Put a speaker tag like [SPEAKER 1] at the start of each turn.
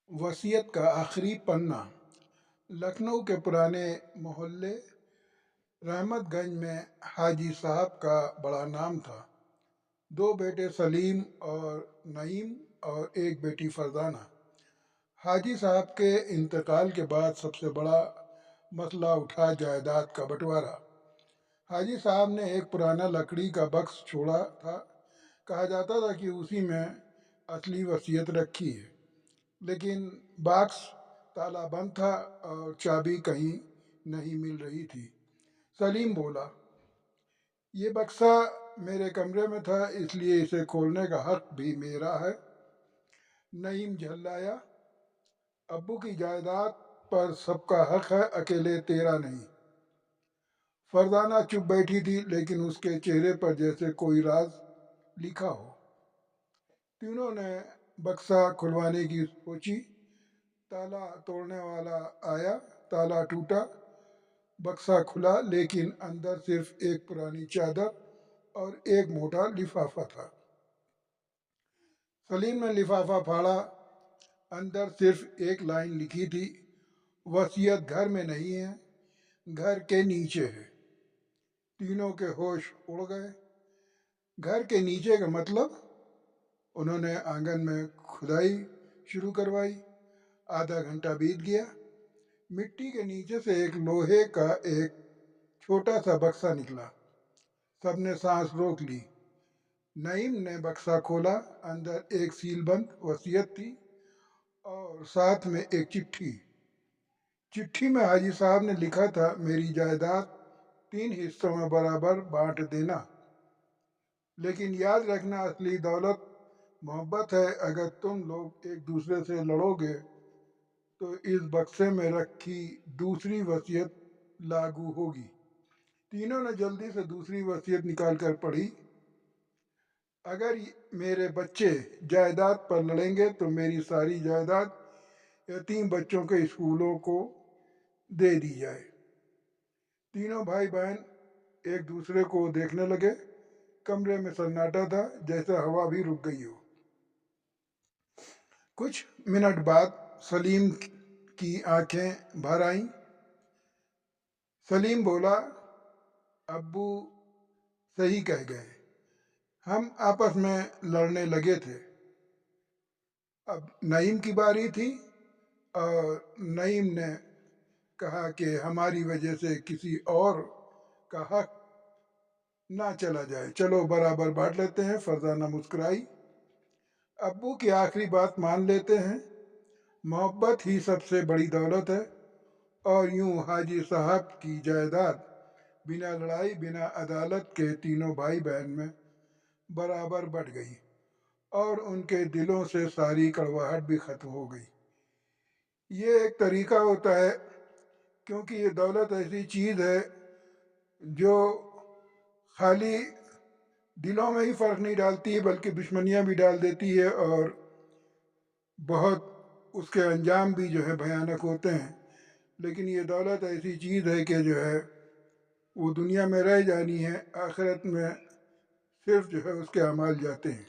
[SPEAKER 1] वसीयत का आखिरी पन्ना। लखनऊ के पुराने मोहल्ले रहमतगंज में हाजी साहब का बड़ा नाम था। दो बेटे सलीम और नईम और एक बेटी फरजाना। हाजी साहब के इंतकाल के बाद सबसे बड़ा मसला उठा जायदाद का बंटवारा। हाजी साहब ने एक पुराना लकड़ी का बक्स छोड़ा था। कहा जाता था कि उसी में असली वसीयत रखी है, लेकिन बॉक्स ताला बंद था और चाबी कहीं नहीं मिल रही थी। सलीम बोला, ये बक्सा मेरे कमरे में था, इसलिए इसे खोलने का हक भी मेरा है। नईम झल्लाया, अब्बू की जायदाद पर सबका हक है, अकेले तेरा नहीं। फरजाना चुप बैठी थी, लेकिन उसके चेहरे पर जैसे कोई राज लिखा हो। तीनों ने बक्सा खुलवाने की सोची। ताला तोड़ने वाला आया, ताला टूटा, बक्सा खुला, लेकिन अंदर सिर्फ एक पुरानी चादर और एक मोटा लिफाफा था। सलीम ने लिफाफा फाड़ा। अंदर सिर्फ एक लाइन लिखी थी, वसीयत घर में नहीं है, घर के नीचे है। तीनों के होश उड़ गए। घर के नीचे का मतलब? उन्होंने आंगन में खुदाई शुरू करवाई। आधा घंटा बीत गया। मिट्टी के नीचे से एक लोहे का एक छोटा सा बक्सा निकला। सबने सांस रोक ली। नईम ने बक्सा खोला। अंदर एक सीलबंद वसीयत थी और साथ में एक चिट्ठी। चिट्ठी में हाजी साहब ने लिखा था, मेरी जायदाद 3 हिस्सों में बराबर बांट देना, लेकिन याद रखना असली दौलत मोहब्बत है। अगर तुम लोग एक दूसरे से लड़ोगे तो इस बक्से में रखी दूसरी वसीयत लागू होगी। तीनों ने जल्दी से दूसरी वसीयत निकाल कर पढ़ी। अगर मेरे बच्चे जायदाद पर लड़ेंगे तो मेरी सारी जायदाद यतीम बच्चों के स्कूलों को दे दी जाए। तीनों भाई बहन एक दूसरे को देखने लगे। कमरे में सन्नाटा था, जैसे हवा भी रुक गई हो। कुछ मिनट बाद सलीम की आंखें भर आईं। सलीम बोला, अब्बू सही कह गए, हम आपस में लड़ने लगे थे। अब नईम की बारी थी और नईम ने कहा कि हमारी वजह से किसी और का हक ना चला जाए, चलो बराबर बांट लेते हैं। फरजाना मुस्कुराई, अब्बू की आखिरी बात मान लेते हैं, मोहब्बत ही सबसे बड़ी दौलत है। और यूं हाजी साहब की जायदाद बिना लड़ाई बिना अदालत के तीनों भाई बहन में बराबर बढ़ गई और उनके दिलों से सारी कड़वाहट भी खत्म हो गई। ये एक तरीका होता है, क्योंकि ये दौलत ऐसी चीज़ है जो खाली दिलों में ही फ़र्क नहीं डालती है, बल्कि दुश्मनियाँ भी डाल देती है और बहुत उसके अंजाम भी जो है भयानक होते हैं। लेकिन ये दौलत ऐसी चीज़ है कि जो है वो दुनिया में रह जानी है, आखिरत में सिर्फ जो है उसके अमाल जाते हैं।